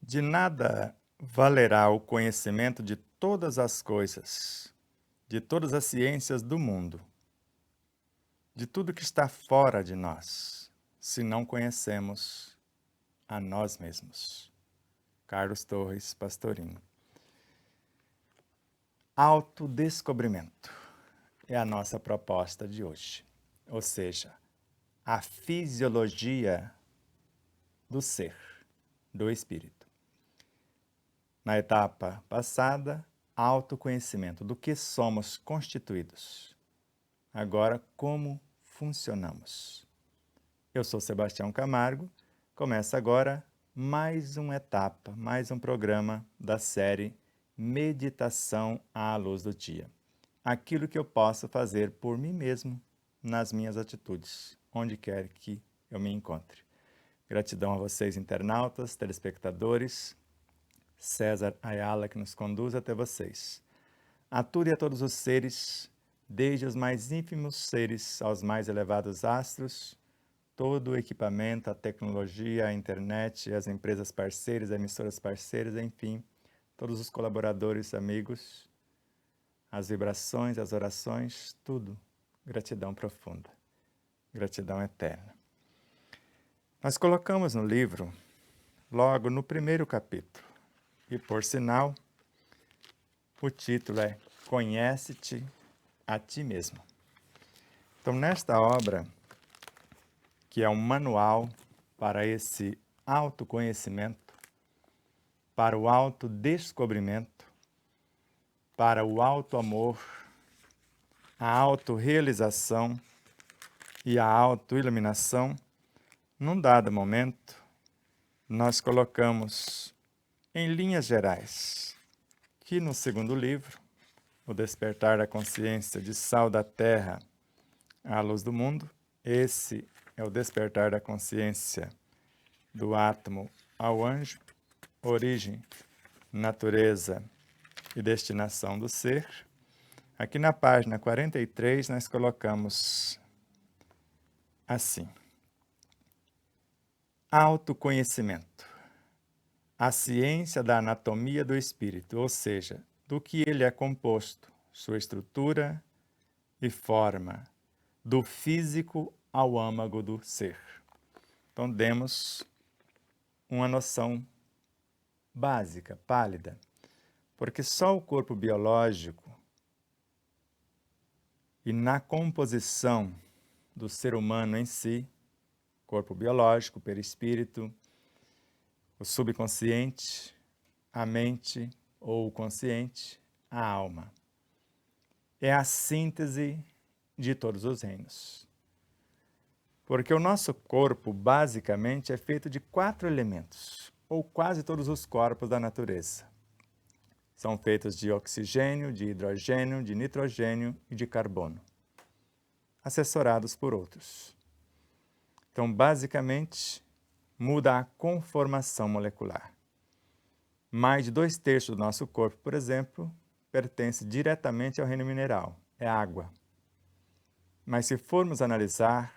De nada valerá o conhecimento de todas as coisas, de todas as ciências do mundo, de tudo que está fora de nós, se não conhecemos a nós mesmos. Carlos Torres Pastorinho. Autodescobrimento é a nossa proposta de hoje, ou seja, a fisiologia do ser, do espírito. Na etapa passada, autoconhecimento do que somos constituídos. Agora, como funcionamos. Eu sou Sebastião Camargo. Começa agora mais uma etapa, mais um programa da série Meditação à Luz do Dia. Aquilo que eu posso fazer por mim mesmo nas minhas atitudes, onde quer que eu me encontre. Gratidão a vocês, internautas, telespectadores, César Ayala, que nos conduz até vocês. A tudo e a todos os seres, desde os mais ínfimos seres aos mais elevados astros, todo o equipamento, a tecnologia, a internet, as empresas parceiras, emissoras parceiras, enfim, todos os colaboradores, amigos, as vibrações, as orações, tudo. Gratidão profunda, gratidão eterna. Nós colocamos no livro, logo no primeiro capítulo, e por sinal, o título é Conhece-te a ti mesmo. Então, nesta obra, que é um manual para esse autoconhecimento, para o autodescobrimento, para o autoamor, a autorrealização e a autoiluminação, num dado momento, nós colocamos em linhas gerais que no segundo livro, O Despertar da Consciência de Sal da Terra à Luz do Mundo, esse é o despertar da consciência do átomo ao anjo, origem, natureza e destinação do ser. Aqui na página 43 nós colocamos assim: autoconhecimento, a ciência da anatomia do espírito, ou seja, do que ele é composto, sua estrutura e forma, do físico ao âmago do ser. Então, demos uma noção básica, pálida, porque só o corpo biológico e na composição do ser humano em si, corpo biológico, perispírito, o subconsciente, a mente ou o consciente, a alma. É a síntese de todos os reinos. Porque o nosso corpo, basicamente, é feito de 4 elementos, ou quase todos os corpos da natureza. São feitos de oxigênio, de hidrogênio, de nitrogênio e de carbono, assessorados por outros. Então, basicamente, muda a conformação molecular. Mais de 2/3 do nosso corpo, por exemplo, pertence diretamente ao reino mineral, é água. Mas se formos analisar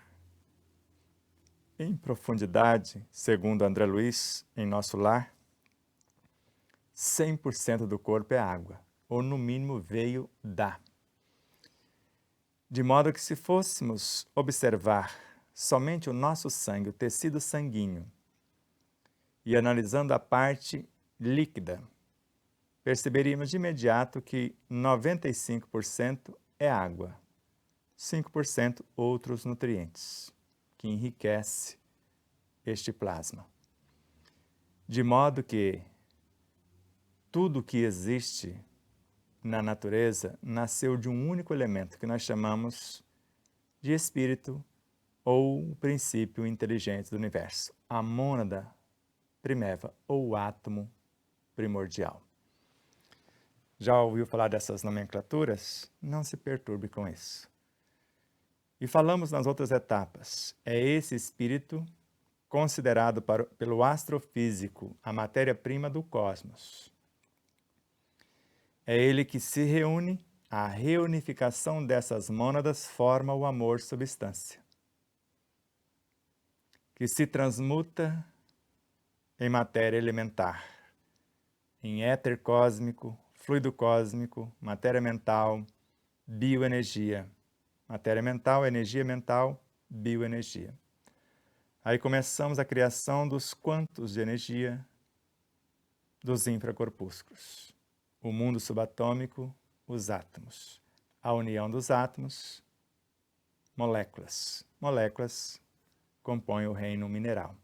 em profundidade, segundo André Luiz, em Nosso Lar, 100% do corpo é água, ou no mínimo veio da. De modo que se fôssemos observar somente o nosso sangue, o tecido sanguíneo, e analisando a parte líquida, perceberíamos de imediato que 95% é água, 5% outros nutrientes, que enriquece este plasma. De modo que tudo que existe na natureza nasceu de um único elemento que nós chamamos de espírito ou o princípio inteligente do universo, a mônada primeva ou o átomo primordial. Já ouviu falar dessas nomenclaturas? Não se perturbe com isso. E falamos nas outras etapas. É esse espírito considerado pelo astrofísico a matéria-prima do cosmos. É ele que se reúne, a reunificação dessas mônadas forma o amor substância, que se transmuta em matéria elementar, em éter cósmico, fluido cósmico, matéria mental, bioenergia. Matéria mental, energia mental, bioenergia. Aí começamos a criação dos quantos de energia dos infracorpúsculos. O mundo subatômico, os átomos. A união dos átomos, moléculas. Moléculas compõem o reino mineral.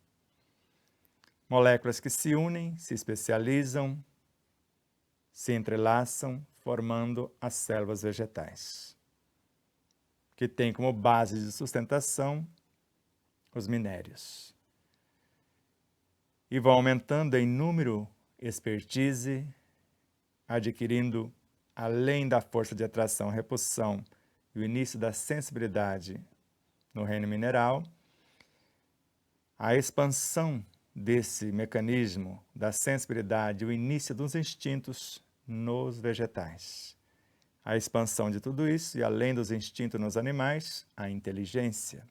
Moléculas que se unem, se especializam, se entrelaçam, formando as células vegetais, que tem como base de sustentação os minérios. E vão aumentando em número, expertise, adquirindo, além da força de atração, repulsão e o início da sensibilidade no reino mineral, a expansão desse mecanismo da sensibilidade, o início dos instintos nos vegetais. A expansão de tudo isso, e além dos instintos nos animais, a inteligência.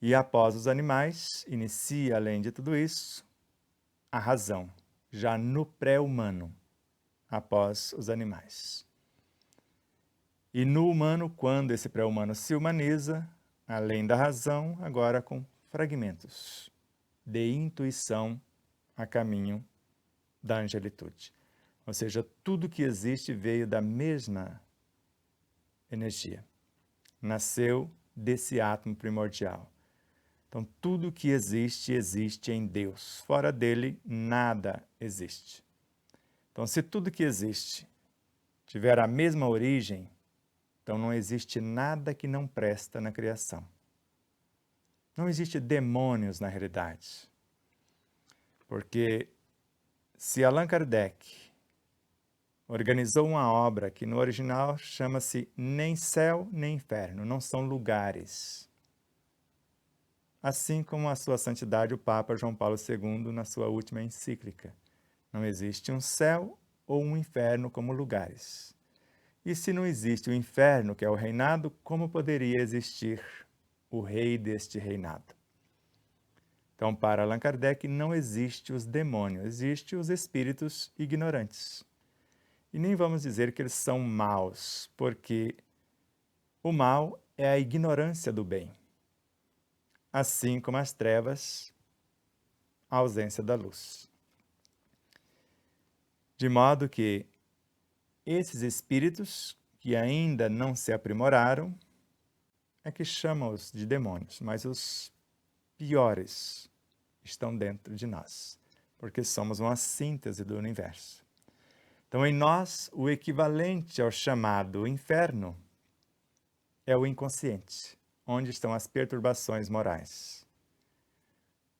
E após os animais, inicia, além de tudo isso, a razão, já no pré-humano, após os animais. E no humano, quando esse pré-humano se humaniza, além da razão, agora com fragmentos de intuição a caminho da angelitude. Ou seja, tudo que existe veio da mesma energia. Nasceu desse átomo primordial. Então, tudo que existe, existe em Deus. Fora dele, nada existe. Então, se tudo que existe tiver a mesma origem, então não existe nada que não presta na criação. Não existe demônios na realidade. Porque se Allan Kardec organizou uma obra que no original chama-se Nem Céu nem Inferno, não são lugares. Assim como a sua santidade o Papa João Paulo II na sua última encíclica. Não existe um céu ou um inferno como lugares. E se não existe o inferno, que é o reinado, como poderia existir o rei deste reinado? Então, para Allan Kardec, não existe os demônios, existe os espíritos ignorantes. E nem vamos dizer que eles são maus, porque o mal é a ignorância do bem. Assim como as trevas, a ausência da luz. De modo que esses espíritos que ainda não se aprimoraram, é que chamam-os de demônios, mas os piores estão dentro de nós, porque somos uma síntese do universo. Então, em nós, o equivalente ao chamado inferno é o inconsciente, onde estão as perturbações morais.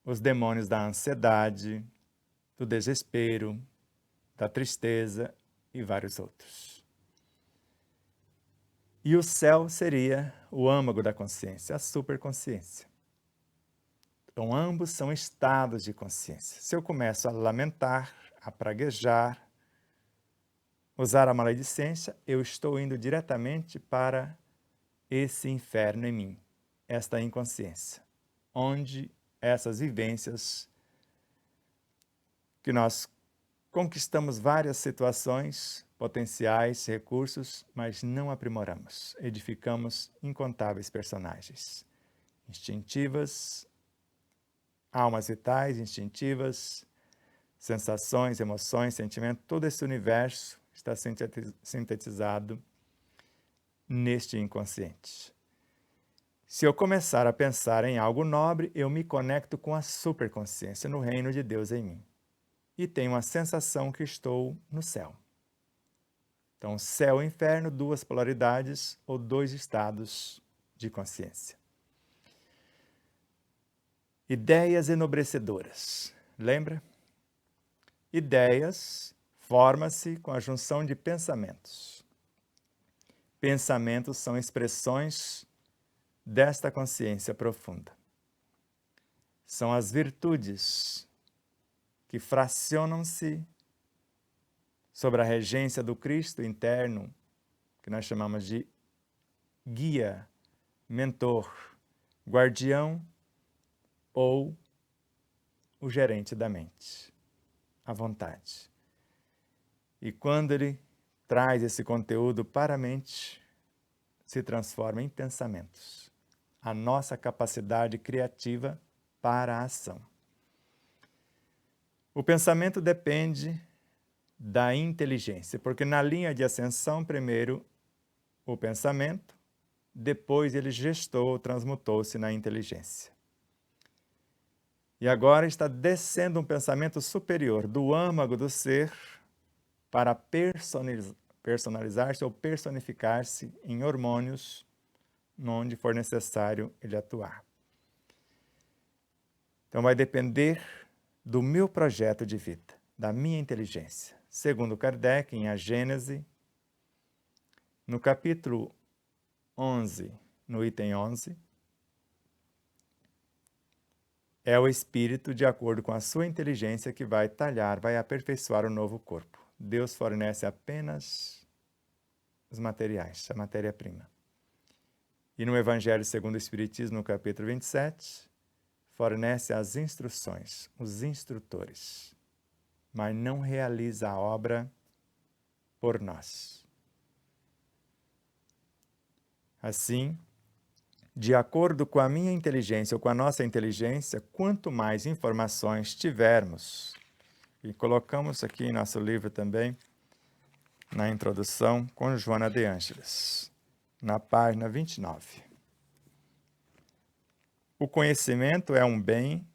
Os demônios da ansiedade, do desespero, da tristeza e vários outros. E o céu seria o âmago da consciência, a superconsciência. Então, ambos são estados de consciência. Se eu começo a lamentar, a praguejar, usar a maledicência, eu estou indo diretamente para esse inferno em mim, esta inconsciência, onde essas vivências que nós conquistamos várias situações, potenciais, recursos, mas não aprimoramos. Edificamos incontáveis personagens, instintivas, almas vitais, instintivas, sensações, emoções, sentimentos, todo esse universo está sintetizado neste inconsciente. Se eu começar a pensar em algo nobre, eu me conecto com a superconsciência no reino de Deus em mim. E tenho a sensação que estou no céu. Então, céu e inferno, duas polaridades ou dois estados de consciência. Ideias enobrecedoras. Lembra? Ideias forma-se com a junção de pensamentos. Pensamentos são expressões desta consciência profunda. São as virtudes que fracionam-se sobre a regência do Cristo interno, que nós chamamos de guia, mentor, guardião ou o gerente da mente. à vontade. E quando ele traz esse conteúdo para a mente, se transforma em pensamentos. A nossa capacidade criativa para a ação. O pensamento depende da inteligência, porque na linha de ascensão, primeiro o pensamento, depois ele gestou, transmutou-se na inteligência. E agora está descendo um pensamento superior do âmago do ser para personalizar-se ou personificar-se em hormônios, onde for necessário ele atuar. Então vai depender do meu projeto de vida, da minha inteligência. Segundo Kardec, em A Gênese, no capítulo 11, no item 11, é o espírito, de acordo com a sua inteligência, que vai talhar, vai aperfeiçoar o novo corpo. Deus fornece apenas os materiais, a matéria-prima. E no Evangelho segundo o Espiritismo, no capítulo 27, fornece as instruções, os instrutores, mas não realiza a obra por nós. Assim, de acordo com a minha inteligência ou com a nossa inteligência, quanto mais informações tivermos, e colocamos aqui em nosso livro também, na introdução, com Joana de Ângeles, na página 29. O conhecimento é um bem,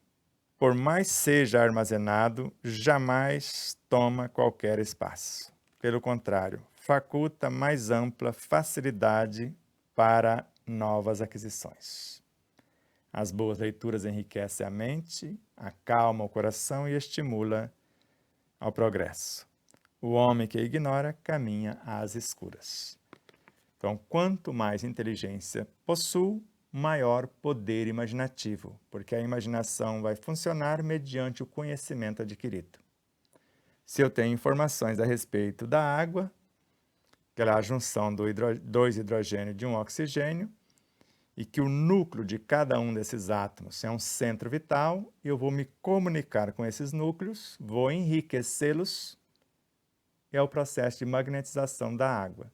por mais seja armazenado, jamais toma qualquer espaço. Pelo contrário, faculta mais ampla facilidade para novas aquisições. As boas leituras enriquecem a mente, acalmam o coração e estimula ao progresso. O homem que ignora caminha às escuras. Então, quanto mais inteligência possuo, maior poder imaginativo, porque a imaginação vai funcionar mediante o conhecimento adquirido. Se eu tenho informações a respeito da água, que é a junção do dois hidrogênios de um oxigênio, e que o núcleo de cada um desses átomos é um centro vital, eu vou me comunicar com esses núcleos, vou enriquecê-los, é o processo de magnetização da água.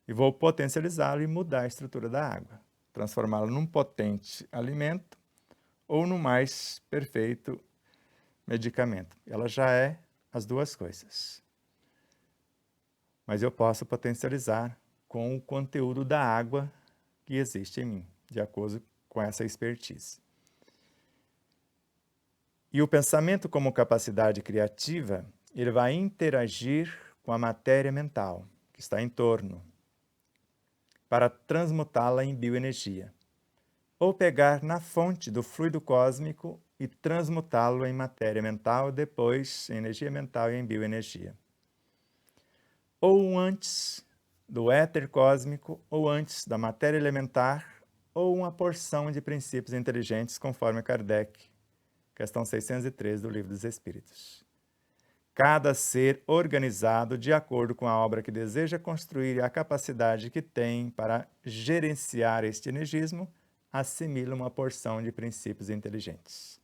E vou potencializá-lo e mudar a estrutura da água, transformá-lo num potente alimento ou no mais perfeito medicamento. Ela já é as duas coisas. Mas eu posso potencializar com o conteúdo da água que existe em mim, de acordo com essa expertise. E o pensamento como capacidade criativa, ele vai interagir com a matéria mental que está em torno, para transmutá-la em bioenergia, ou pegar na fonte do fluido cósmico e transmutá-lo em matéria mental, depois em energia mental e em bioenergia. Ou antes do éter cósmico, ou antes da matéria elementar, ou uma porção de princípios inteligentes, conforme Kardec, questão 613 do Livro dos Espíritos. Cada ser organizado de acordo com a obra que deseja construir e a capacidade que tem para gerenciar este energismo, assimila uma porção de princípios inteligentes.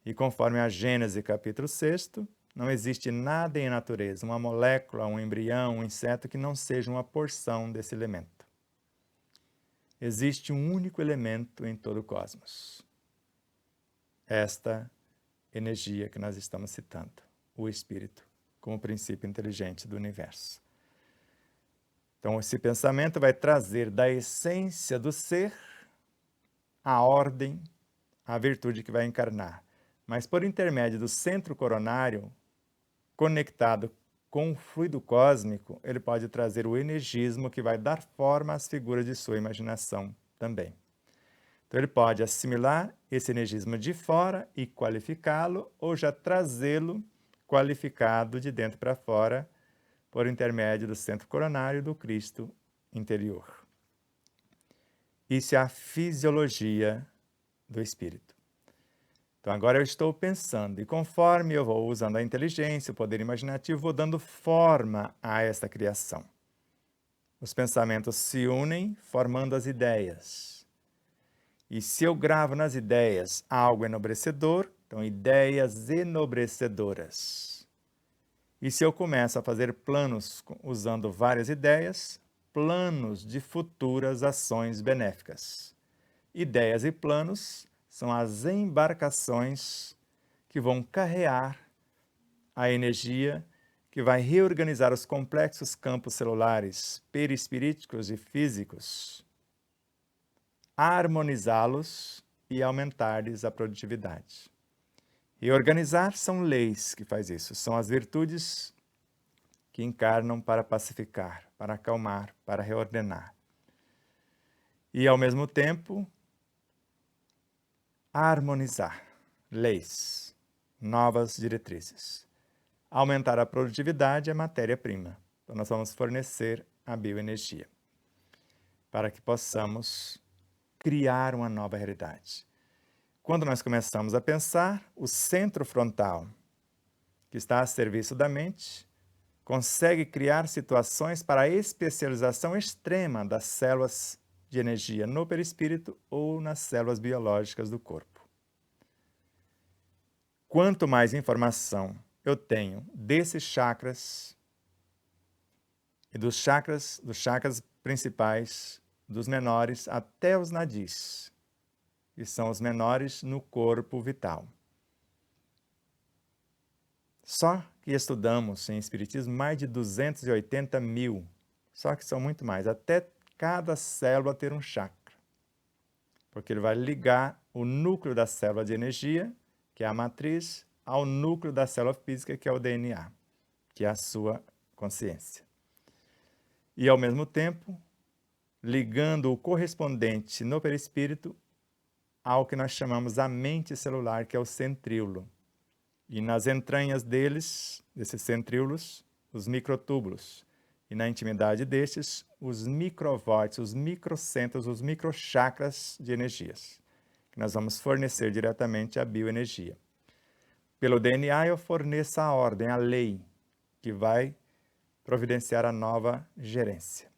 E conforme a Gênese, capítulo 6, não existe nada em natureza, uma molécula, um embrião, um inseto, que não seja uma porção desse elemento. Existe um único elemento em todo o cosmos. Esta energia que nós estamos citando, o Espírito, como princípio inteligente do universo. Então, esse pensamento vai trazer da essência do ser a ordem, a virtude que vai encarnar. Mas por intermédio do centro coronário, conectado com o fluido cósmico, ele pode trazer o energismo que vai dar forma às figuras de sua imaginação também. Então ele pode assimilar esse energismo de fora e qualificá-lo, ou já trazê-lo qualificado de dentro para fora, por intermédio do centro coronário do Cristo interior. Isso é a fisiologia do espírito. Então agora eu estou pensando, e conforme eu vou usando a inteligência, o poder imaginativo, vou dando forma a esta criação. Os pensamentos se unem, formando as ideias. E se eu gravo nas ideias algo enobrecedor, então ideias enobrecedoras. E se eu começo a fazer planos usando várias ideias, planos de futuras ações benéficas. Ideias e planos são as embarcações que vão carrear a energia que vai reorganizar os complexos campos celulares, perispiríticos e físicos, harmonizá-los e aumentar-lhes a produtividade. E organizar são leis que faz isso, são as virtudes que encarnam para pacificar, para acalmar, para reordenar. E, ao mesmo tempo, harmonizar leis, novas diretrizes. Aumentar a produtividade é matéria-prima. Então, nós vamos fornecer a bioenergia para que possamos criar uma nova realidade. Quando nós começamos a pensar, o centro frontal, que está a serviço da mente, consegue criar situações para a especialização extrema das células de energia no perispírito ou nas células biológicas do corpo. Quanto mais informação eu tenho desses chakras e dos chakras principais, dos menores até os nadis, que são os menores no corpo vital. Só que estudamos em Espiritismo mais de 280 mil, só que são muito mais, até cada célula ter um chakra, porque ele vai ligar o núcleo da célula de energia, que é a matriz, ao núcleo da célula física, que é o DNA, que é a sua consciência. E, ao mesmo tempo, ligando o correspondente no perispírito ao que nós chamamos a mente celular, que é o centríolo. E nas entranhas desses centríolos, os microtúbulos. E na intimidade destes, os microvórtices, os microcentros, os microchakras de energias, que nós vamos fornecer diretamente a bioenergia. Pelo DNA eu forneço a ordem, a lei, que vai providenciar a nova gerência.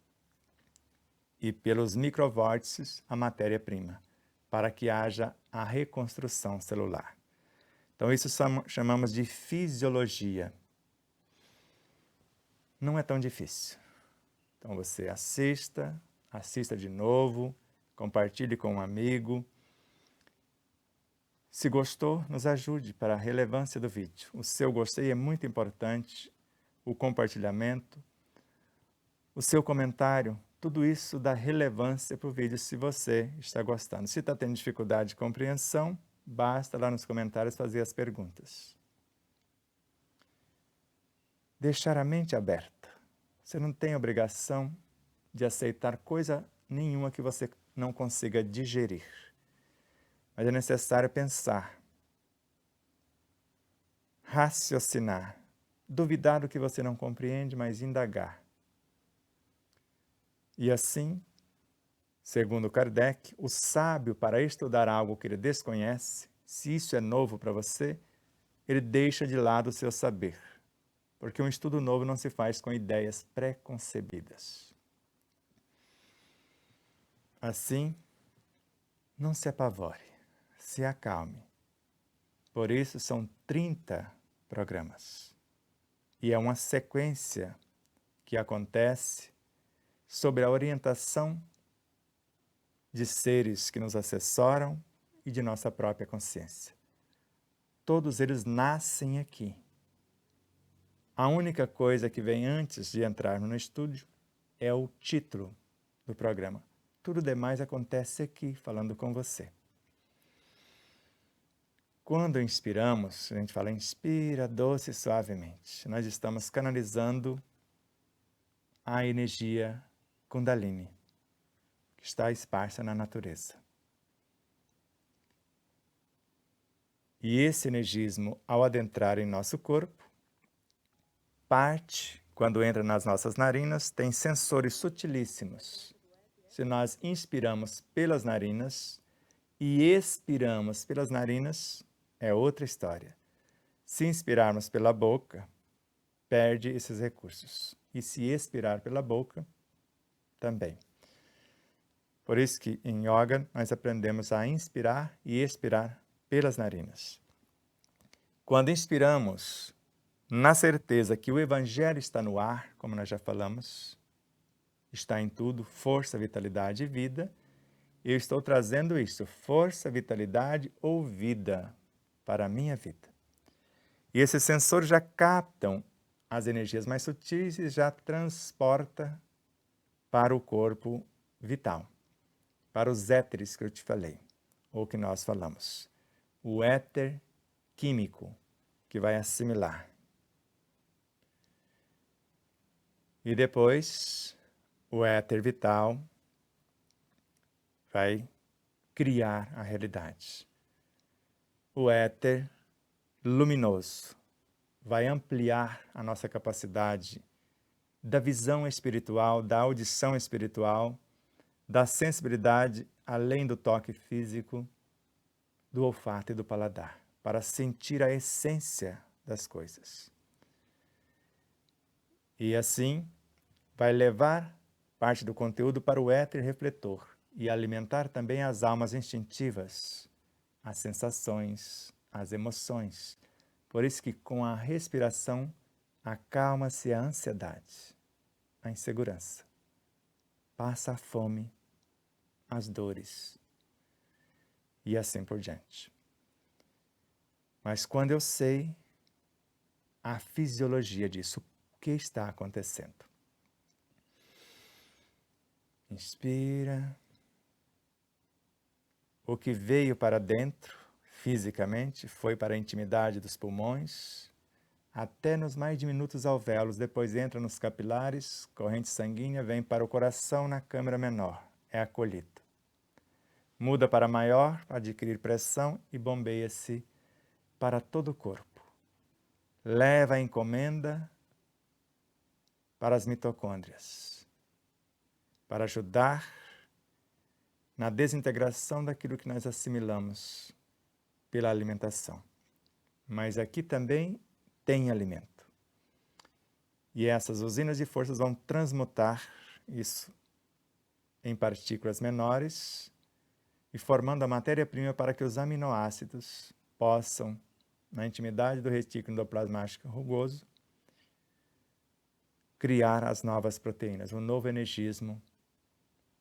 E pelos microvórtices, a matéria-prima, para que haja a reconstrução celular. Então, isso chamamos de fisiologia. Não é tão difícil. Então, você assista de novo, compartilhe com um amigo. Se gostou, nos ajude para a relevância do vídeo. O seu gostei é muito importante, o compartilhamento, o seu comentário, tudo isso dá relevância para o vídeo se você está gostando. Se está tendo dificuldade de compreensão, basta lá nos comentários fazer as perguntas. Deixar a mente aberta. Você não tem obrigação de aceitar coisa nenhuma que você não consiga digerir. Mas é necessário pensar, raciocinar, duvidar do que você não compreende, mas indagar. E assim, segundo Kardec, o sábio, para estudar algo que ele desconhece, se isso é novo para você, ele deixa de lado o seu saber. Porque um estudo novo não se faz com ideias pré-concebidas. Assim, não se apavore, se acalme. Por isso são 30 programas. E é uma sequência que acontece sobre a orientação de seres que nos assessoram e de nossa própria consciência. Todos eles nascem aqui. A única coisa que vem antes de entrarmos no estúdio é o título do programa. Tudo demais acontece aqui, falando com você. Quando inspiramos, a gente fala inspira doce e suavemente. Nós estamos canalizando a energia Kundalini, que está esparsa na natureza. E esse energismo, ao adentrar em nosso corpo, parte, quando entra nas nossas narinas, tem sensores sutilíssimos. Se nós inspiramos pelas narinas e expiramos pelas narinas, é outra história. Se inspirarmos pela boca, perde esses recursos. E se expirar pela boca, também. Por isso que em yoga nós aprendemos a inspirar e expirar pelas narinas. Quando inspiramos na certeza que o Evangelho está no ar, como nós já falamos, está em tudo, força, vitalidade e vida. Eu estou trazendo isso, força, vitalidade ou vida, para a minha vida. E esses sensores já captam as energias mais sutis e já transporta para o corpo vital, para os éteres que eu te falei, ou que nós falamos. O éter químico, que vai assimilar. E depois, o éter vital vai criar a realidade. O éter luminoso vai ampliar a nossa capacidade da visão espiritual, da audição espiritual, da sensibilidade, além do toque físico, do olfato e do paladar, para sentir a essência das coisas. E assim, vai levar parte do conteúdo para o éter refletor e alimentar também as almas instintivas, as sensações, as emoções. Por isso que com a respiração acalma-se a ansiedade, a insegurança, passa a fome, as dores e assim por diante. Mas quando eu sei a fisiologia disso, o que está acontecendo? Inspira. O que veio para dentro, fisicamente, foi para a intimidade dos pulmões, até nos mais diminutos alvéolos, depois entra nos capilares, corrente sanguínea, vem para o coração na câmara menor, é acolhido. Muda para maior, para adquirir pressão e bombeia-se para todo o corpo. Leva a encomenda para as mitocôndrias, para ajudar na desintegração daquilo que nós assimilamos pela alimentação. Mas aqui também tem alimento. E essas usinas de forças vão transmutar isso em partículas menores e formando a matéria-prima para que os aminoácidos possam, na intimidade do retículo endoplasmático rugoso, criar as novas proteínas, um novo energismo,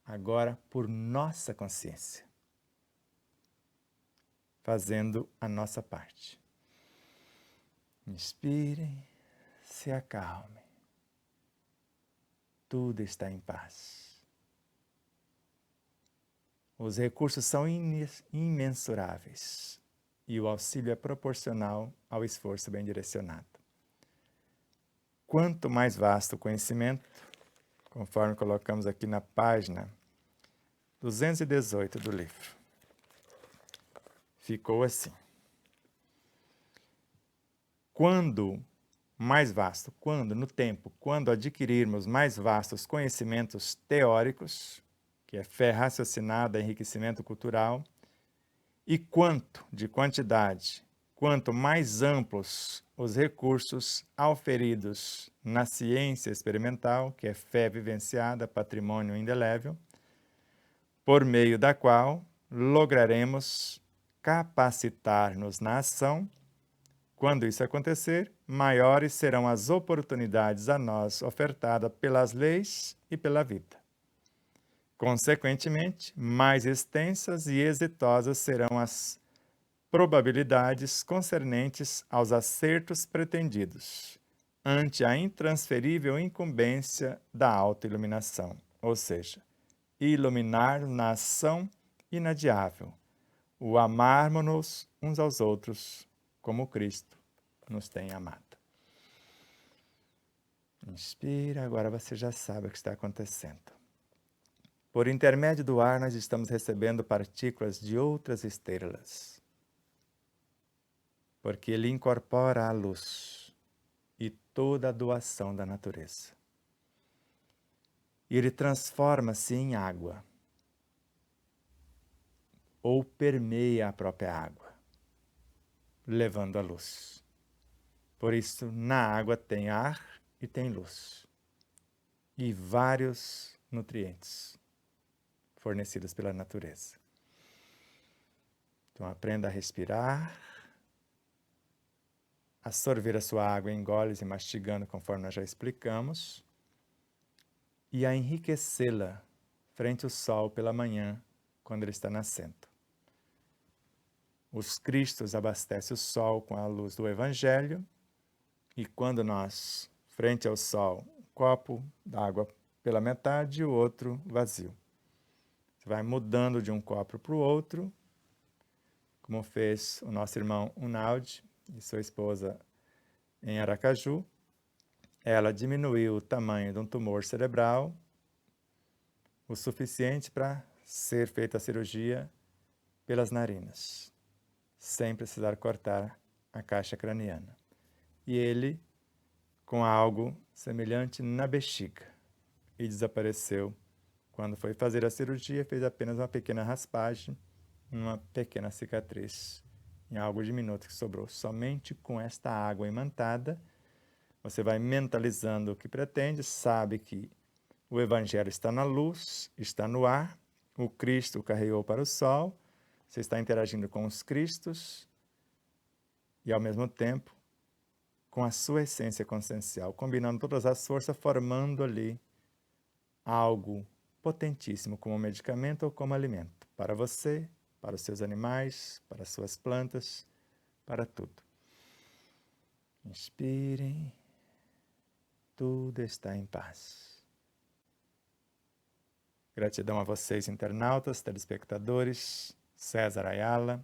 agora por nossa consciência, fazendo a nossa parte. Inspirem, se acalmem. Tudo está em paz. Os recursos são imensuráveis e o auxílio é proporcional ao esforço bem direcionado. Quanto mais vasto o conhecimento, conforme colocamos aqui na página 218 do livro, ficou assim. Quando mais vasto, no tempo, quando adquirirmos mais vastos conhecimentos teóricos, que é fé raciocinada, enriquecimento cultural, e quanto de quantidade, quanto mais amplos os recursos auferidos na ciência experimental, que é fé vivenciada, patrimônio indelével, por meio da qual lograremos capacitar-nos na ação. Quando isso acontecer, maiores serão as oportunidades a nós ofertadas pelas leis e pela vida. Consequentemente, mais extensas e exitosas serão as probabilidades concernentes aos acertos pretendidos, ante a intransferível incumbência da autoiluminação, ou seja, iluminar na ação inadiável, o amarmos-nos uns aos outros, como Cristo nos tem amado. Inspira, agora você já sabe o que está acontecendo. Por intermédio do ar, nós estamos recebendo partículas de outras estrelas, porque ele incorpora a luz e toda a doação da natureza. E ele transforma-se em água, ou permeia a própria água, levando a luz. Por isso, na água tem ar e tem luz, e vários nutrientes fornecidos pela natureza. Então, aprenda a respirar a sorver a sua água em goles e mastigando, conforme nós já explicamos, e a enriquecê-la frente ao sol pela manhã, quando ele está nascendo. Os Cristos abastecem o sol com a luz do Evangelho, e quando nós, frente ao sol, um copo d'água pela metade e o outro vazio. Você vai mudando de um copo para o outro, como fez o nosso irmão Unaldi e sua esposa em Aracaju. Ela diminuiu o tamanho de um tumor cerebral o suficiente para ser feita a cirurgia pelas narinas, sem precisar cortar a caixa craniana. E ele com algo semelhante na bexiga e desapareceu. Quando foi fazer a cirurgia, fez apenas uma pequena raspagem, uma pequena cicatriz, em algo diminuto que sobrou. Somente com esta água imantada, você vai mentalizando o que pretende, sabe que o Evangelho está na luz, está no ar, o Cristo o carregou para o sol, você está interagindo com os Cristos e, ao mesmo tempo, com a sua essência consciencial, combinando todas as forças, formando ali algo potentíssimo como medicamento ou como alimento, para você, para os seus animais, para as suas plantas, para tudo. Inspirem, tudo está em paz. Gratidão a vocês, internautas, telespectadores, César Ayala,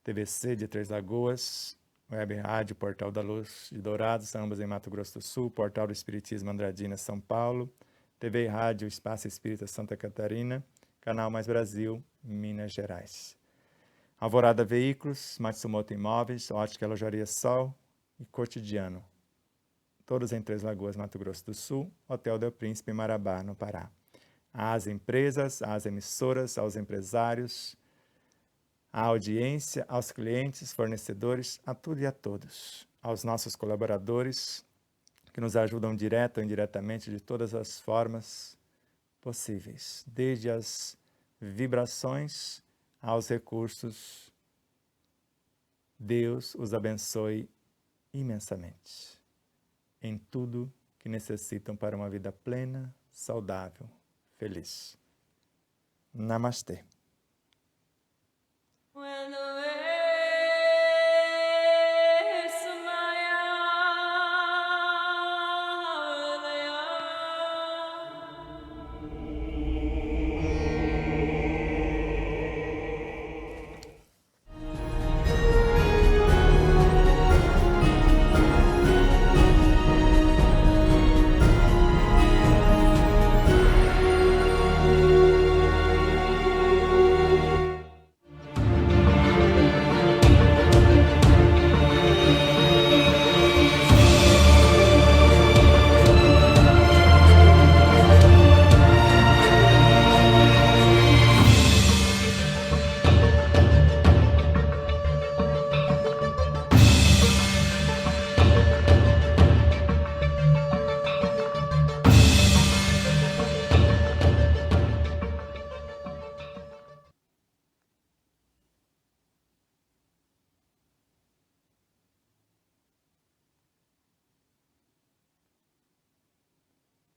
TVC de Três Lagoas, Web Rádio Portal da Luz de Dourados, ambas em Mato Grosso do Sul, Portal do Espiritismo Andradina, São Paulo, TV e Rádio Espaço Espírita Santa Catarina, Canal Mais Brasil, Minas Gerais. Alvorada Veículos, Matsumoto Imóveis, Ótica Lojaria Sol e Cotidiano. Todos em Três Lagoas, Mato Grosso do Sul, Hotel Del Príncipe, Marabá, no Pará. Às empresas, às emissoras, aos empresários, à audiência, aos clientes, fornecedores, a tudo e a todos. Aos nossos colaboradores, que nos ajudam direto ou indiretamente de todas as formas possíveis, desde as vibrações aos recursos. Deus os abençoe imensamente em tudo que necessitam para uma vida plena, saudável, feliz. Namastê.